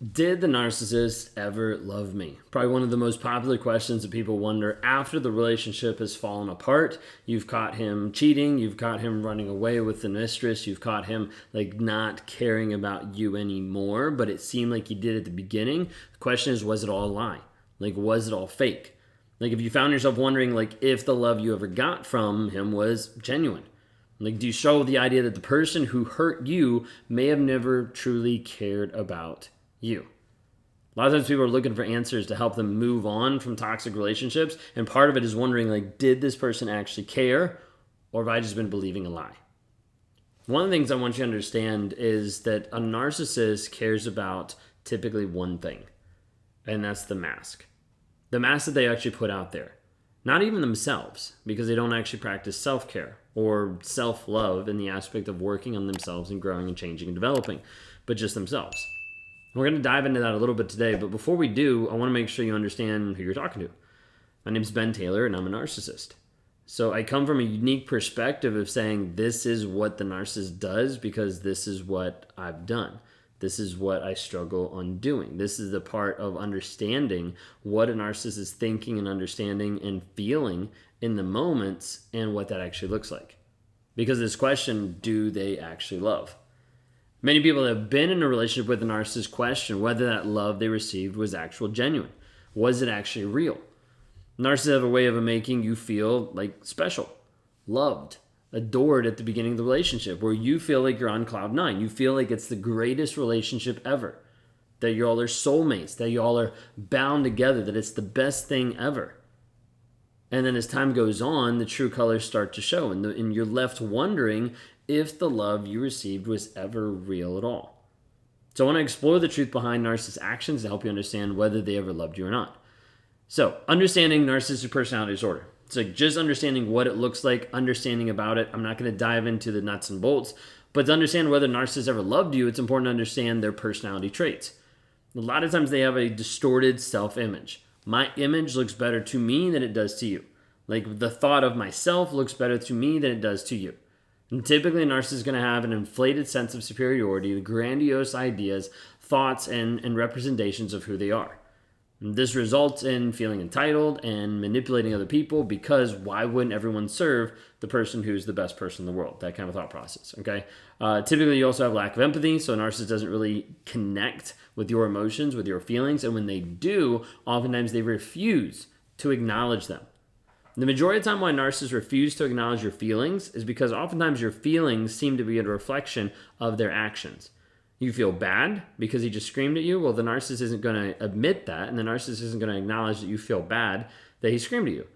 Did the narcissist ever love me? Probably one of the most popular questions that people wonder after the relationship has fallen apart. You've caught him cheating, you've caught him running away with the mistress, you've caught him like not caring about you anymore, but it seemed like he did at the beginning. The question is, was it all a lie? Like, was it all fake? Like, if you found yourself wondering, like, if the love you ever got from him was genuine. Like, do you struggle with the idea that the person who hurt you may have never truly cared about you? A lot of times people are looking for answers to help them move on from toxic relationships, and part of it is wondering, like, did this person actually care, or have I just been believing a lie? One of the things I want you to understand is that a narcissist cares about typically one thing, and that's the mask. The mask that they actually put out there. Not even themselves, because they don't actually practice self-care or self-love in the aspect of working on themselves and growing and changing and developing, but just themselves. We're going to dive into that a little bit today, but before we do, I want to make sure you understand who you're talking to. My name's Ben Taylor, and I'm a narcissist. So I come from a unique perspective of saying this is what the narcissist does because this is what I've done. This is what I struggle on doing. This is the part of understanding what a narcissist is thinking and understanding and feeling in the moments and what that actually looks like. Because this question, do they actually love? Many people that have been in a relationship with a narcissist question whether that love they received was actual genuine. Was it actually real? Narcissists have a way of making you feel like special, loved, adored at the beginning of the relationship, where you feel like you're on cloud nine. You feel like it's the greatest relationship ever, that you all are soulmates, that you all are bound together, that it's the best thing ever. And then as time goes on, the true colors start to show, and you're left wondering if the love you received was ever real at all. So I want to explore the truth behind narcissist actions to help you understand whether they ever loved you or not. So, understanding narcissistic personality disorder. It's like just understanding what it looks like, understanding about it. I'm not going to dive into the nuts and bolts, but to understand whether narcissists ever loved you, it's important to understand their personality traits. A lot of times they have a distorted self-image. My image looks better to me than it does to you. Like the thought of myself looks better to me than it does to you. And typically a narcissist is going to have an inflated sense of superiority, grandiose ideas, thoughts, and representations of who they are. This results in feeling entitled and manipulating other people because why wouldn't everyone serve the person who's the best person in the world? That kind of thought process, okay? Typically, you also have lack of empathy, so a narcissist doesn't really connect with your emotions, with your feelings, and when they do, oftentimes they refuse to acknowledge them. The majority of the time why narcissists refuse to acknowledge your feelings is because oftentimes your feelings seem to be a reflection of their actions. You feel bad because he just screamed at you. Well, the narcissist isn't going to admit that, and the narcissist isn't going to acknowledge that you feel bad that he screamed at you,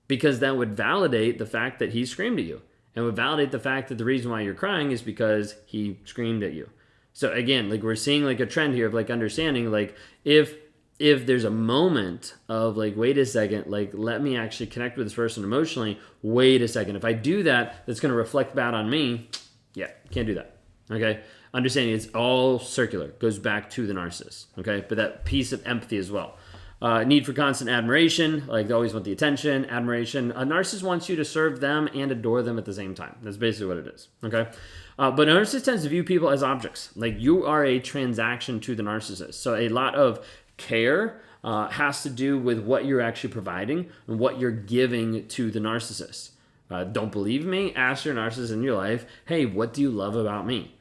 because that would validate the fact that he screamed at you, and would validate the fact that the reason why you're crying is because he screamed at you. So again, like we're seeing like a trend here of like understanding like if there's a moment of like, wait a second, like let me actually connect with this person emotionally. Wait a second, if I do that, that's going to reflect bad on me. Yeah, can't do that. Okay. Understanding it's all circular, goes back to the narcissist, okay? But that piece of empathy as well. Need for constant admiration, like they always want the attention, admiration. A narcissist wants you to serve them and adore them at the same time. That's basically what it is, okay? But a narcissist tends to view people as objects. Like you are a transaction to the narcissist. So a lot of care has to do with what you're actually providing and what you're giving to the narcissist. Don't believe me? Ask your narcissist in your life, hey, what do you love about me?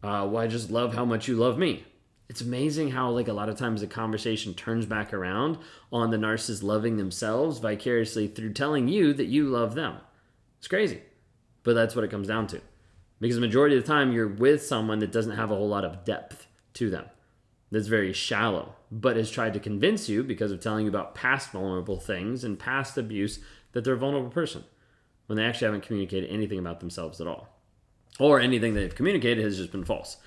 Well, I just love how much you love me. It's amazing how like a lot of times the conversation turns back around on the narcissist loving themselves vicariously through telling you that you love them. It's crazy, but that's what it comes down to. Because the majority of the time you're with someone that doesn't have a whole lot of depth to them. That's very shallow, but has tried to convince you because of telling you about past vulnerable things and past abuse that they're a vulnerable person when they actually haven't communicated anything about themselves at all. Or anything they've communicated has just been false.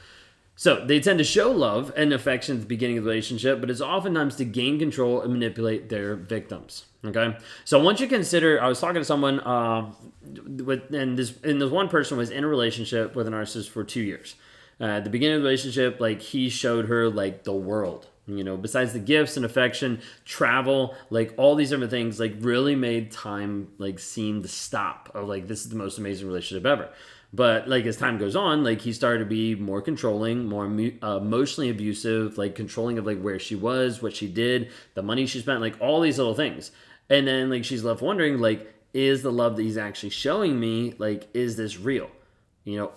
So they tend to show love and affection at the beginning of the relationship, but it's oftentimes to gain control and manipulate their victims. Okay, so I want you to consider. I was talking to someone, and this one person was in a relationship with a narcissist for 2 years. At the beginning of the relationship, like he showed her like the world. You know, besides the gifts and affection, travel, like all these different things, like really made time like seem to stop. Of like this is the most amazing relationship ever. But like as time goes on, like he started to be more controlling, more emotionally abusive, like controlling of like where she was, what she did, the money she spent, like all these little things. And then like she's left wondering, like, is the love that he's actually showing me, like, is this real?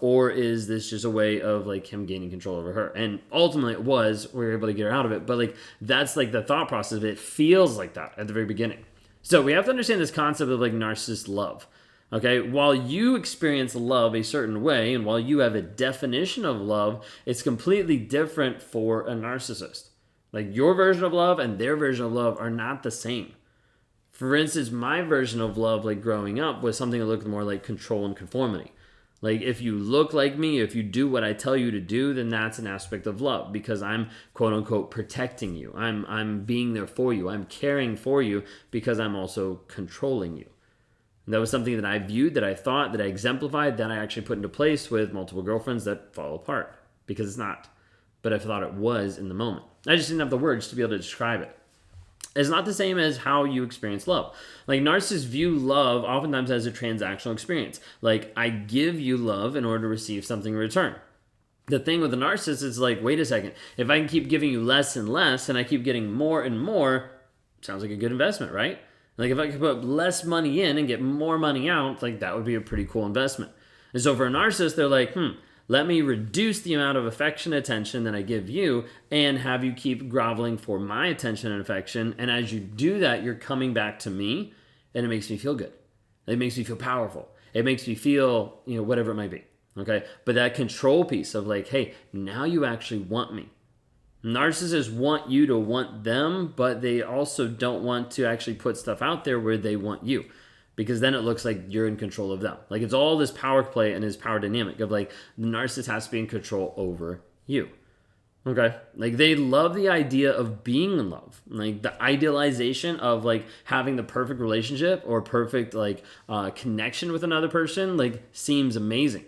Or is this just a way of like him gaining control over her? And ultimately it was, we were able to get her out of it. But like, that's like the thought process of it. It feels like that at the very beginning. So we have to understand this concept of like narcissist love. Okay, while you experience love a certain way, and while you have a definition of love, it's completely different for a narcissist. Like your version of love and their version of love are not the same. For instance, my version of love, like growing up, was something that looked more like control and conformity. Like if you look like me, if you do what I tell you to do, then that's an aspect of love because I'm quote unquote protecting you. I'm being there for you. I'm caring for you because I'm also controlling you. And that was something that I viewed, that I thought, that I exemplified, that I actually put into place with multiple girlfriends that fall apart because it's not. But I thought it was in the moment. I just didn't have the words to be able to describe it. It's not the same as how you experience love. Like narcissists view love oftentimes as a transactional experience. Like I give you love in order to receive something in return. The thing with the narcissist is like, wait a second, if I can keep giving you less and less and I keep getting more and more, sounds like a good investment, right? Like if I could put less money in and get more money out, like that would be a pretty cool investment. And so for a narcissist, they're like, let me reduce the amount of affection and attention that I give you and have you keep groveling for my attention and affection. And as you do that, you're coming back to me and it makes me feel good. It makes me feel powerful. It makes me feel, whatever it might be. Okay. But that control piece of like, hey, now you actually want me. Narcissists want you to want them, but they also don't want to actually put stuff out there where they want you. Because then it looks like you're in control of them. Like it's all this power play and this power dynamic of like the narcissist has to be in control over you. Okay? Like they love the idea of being in love. Like the idealization of like having the perfect relationship or perfect like connection with another person like seems amazing.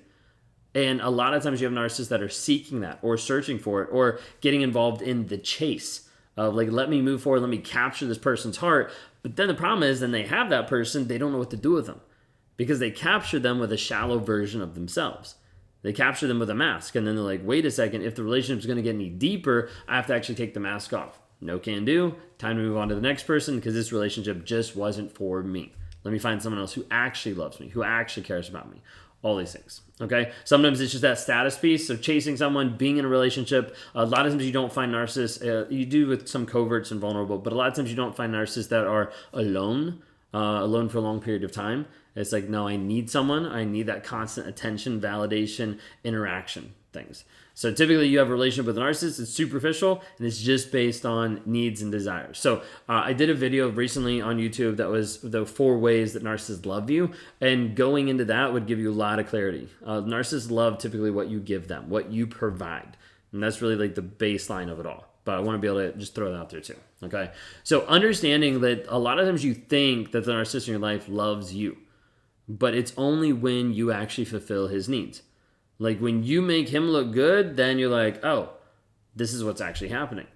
And a lot of times you have narcissists that are seeking that or searching for it or getting involved in the chase of like, let me move forward, let me capture this person's heart. But then the problem is, then they have that person, they don't know what to do with them because they capture them with a shallow version of themselves. They capture them with a mask. And then they're like, wait a second, if the relationship is going to get any deeper, I have to actually take the mask off. No can do. Time to move on to the next person because this relationship just wasn't for me. Let me find someone else who actually loves me, who actually cares about me. All these things, okay? Sometimes it's just that status piece of chasing someone, being in a relationship. A lot of times you don't find narcissists, you do with some coverts and vulnerable, but a lot of times you don't find narcissists that are alone for a long period of time. It's like, no, I need someone. I need that constant attention, validation, interaction things. So typically you have a relationship with a narcissist, it's superficial, and it's just based on needs and desires. So I did a video recently on YouTube that was the 4 ways that narcissists love you, and going into that would give you a lot of clarity. Narcissists love typically what you give them, what you provide, and that's really like the baseline of it all. But I want to be able to just throw that out there too, okay? So understanding that a lot of times you think that the narcissist in your life loves you, but it's only when you actually fulfill his needs. Like when you make him look good, then you're like, oh, this is what's actually happening.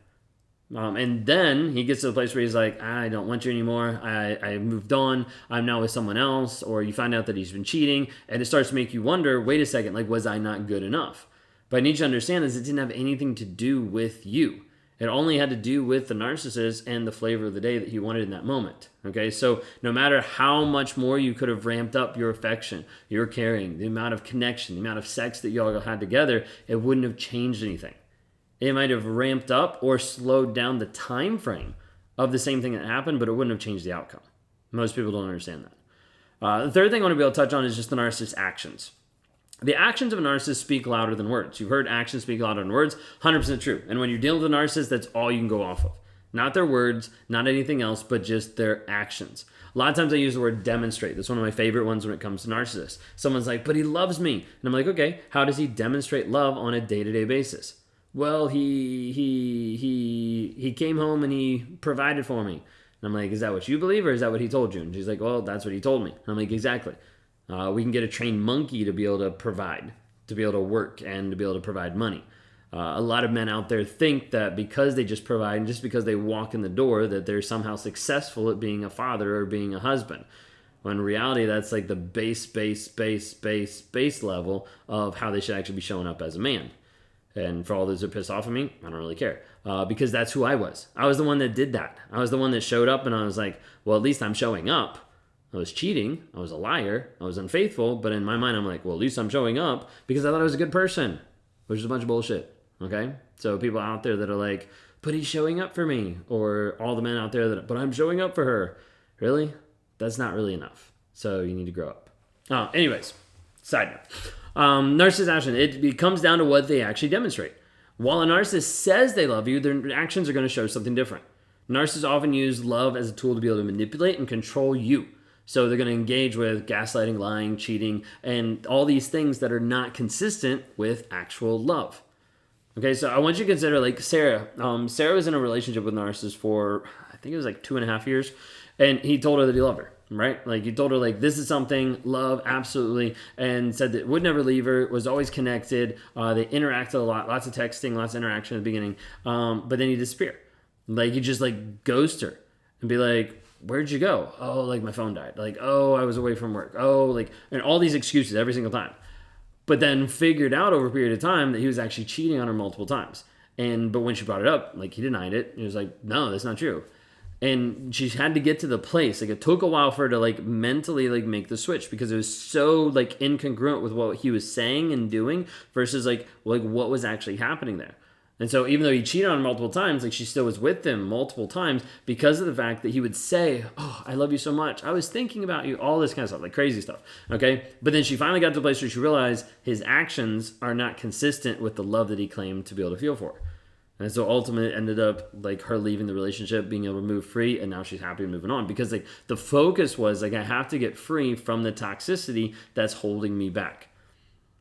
And then he gets to the place where he's like, I don't want you anymore. I moved on. I'm now with someone else. Or you find out that he's been cheating. And it starts to make you wonder, wait a second, like, was I not good enough? But I need you to understand is it didn't have anything to do with you. It only had to do with the narcissist and the flavor of the day that he wanted in that moment. Okay, so no matter how much more you could have ramped up your affection, your caring, the amount of connection, the amount of sex that y'all had together, it wouldn't have changed anything. It might have ramped up or slowed down the time frame of the same thing that happened, but it wouldn't have changed the outcome. Most people don't understand that. The third thing I want to be able to touch on is just the narcissist's actions. The actions of a narcissist speak louder than words. You've heard actions speak louder than words. 100% true. And when you're dealing with a narcissist, that's all you can go off of. Not their words, not anything else, but just their actions. A lot of times I use the word demonstrate. That's one of my favorite ones when it comes to narcissists. Someone's like, but he loves me. And I'm like, okay, how does he demonstrate love on a day-to-day basis? Well, he came home and he provided for me. And I'm like, is that what you believe or is that what he told you? And she's like, well, that's what he told me. And I'm like, exactly. We can get a trained monkey to be able to provide, to be able to work, and to be able to provide money. A lot of men out there think that because they just provide and just because they walk in the door that they're somehow successful at being a father or being a husband. When in reality, that's like the base level of how they should actually be showing up as a man. And for all those that are pissed off at me, I don't really care. Because that's who I was. I was the one that did that. I was the one that showed up and I was like, well, at least I'm showing up. I was cheating. I was a liar. I was unfaithful. But in my mind, I'm like, well, at least I'm showing up because I thought I was a good person, which is a bunch of bullshit. Okay? So people out there that are like, but he's showing up for me. Or all the men out there that, but I'm showing up for her. Really? That's not really enough. So you need to grow up. Anyways, side note. Narcissist action, it comes down to what they actually demonstrate. While a narcissist says they love you, their actions are going to show something different. Narcissists often use love as a tool to be able to manipulate and control you. So they're going to engage with gaslighting, lying, cheating, and all these things that are not consistent with actual love. Okay, so I want you to consider like Sarah. Sarah was in a relationship with a narcissist for, I think it was like 2.5 years, and he told her that he loved her. Right? Like, he told her, like, this is something, love, absolutely, and said that would never leave her, was always connected. They interacted a lot, lots of texting, lots of interaction at the beginning. But then he disappeared. Like, he just, like, ghost her and be like, where'd you go? Oh, like, my phone died. Like, oh, I was away from work. Oh, like, and all these excuses every single time. But then figured out over a period of time that he was actually cheating on her multiple times. But when she brought it up, like, he denied it. He was like, no, that's not true. And she had to get to the place. Like, it took a while for her to like mentally like make the switch because it was so like incongruent with what he was saying and doing versus like what was actually happening there. And so even though he cheated on her multiple times, like she still was with him multiple times because of the fact that he would say, oh, I love you so much. I was thinking about you, all this kind of stuff, like crazy stuff. Okay. But then she finally got to the place where she realized his actions are not consistent with the love that he claimed to be able to feel for her. And so ultimately it ended up like her leaving the relationship, being able to move free, and now she's happy and moving on because like the focus was like, I have to get free from the toxicity that's holding me back.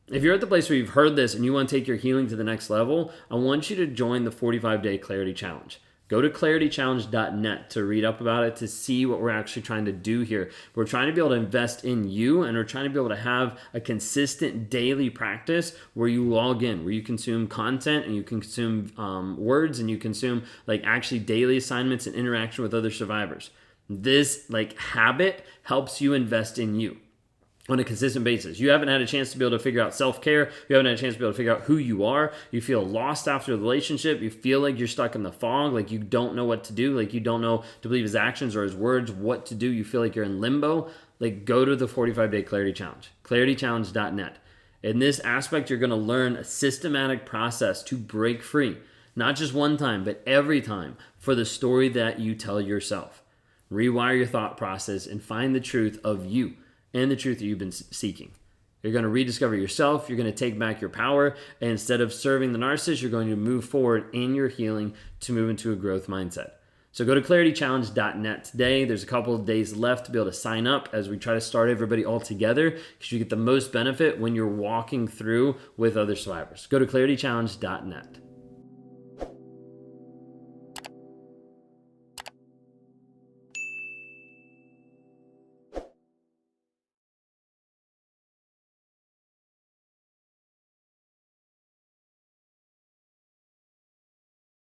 If you're at the place where you've heard this and you want to take your healing to the next level, I want you to join the 45-day Clarity Challenge. Go to claritychallenge.net to read up about it, to see what we're actually trying to do here. We're trying to be able to invest in you, and we're trying to be able to have a consistent daily practice where you log in, where you consume content and you consume words and you consume like actually daily assignments and interaction with other survivors. This like habit helps you invest in you on a consistent basis. You haven't had a chance to be able to figure out self-care. You haven't had a chance to be able to figure out who you are. You feel lost after the relationship. You feel like you're stuck in the fog, like you don't know what to do, like you don't know to believe his actions or his words, what to do. You feel like you're in limbo. Like, go to the 45-day Clarity Challenge, claritychallenge.net. In this aspect, you're going to learn a systematic process to break free, not just one time, but every time, for the story that you tell yourself. Rewire your thought process and find the truth of you and the truth that you've been seeking. You're going to rediscover yourself. You're going to take back your power. And instead of serving the narcissist, you're going to move forward in your healing to move into a growth mindset. So go to claritychallenge.net today. There's a couple of days left to be able to sign up as we try to start everybody all together, because you get the most benefit when you're walking through with other survivors. Go to claritychallenge.net.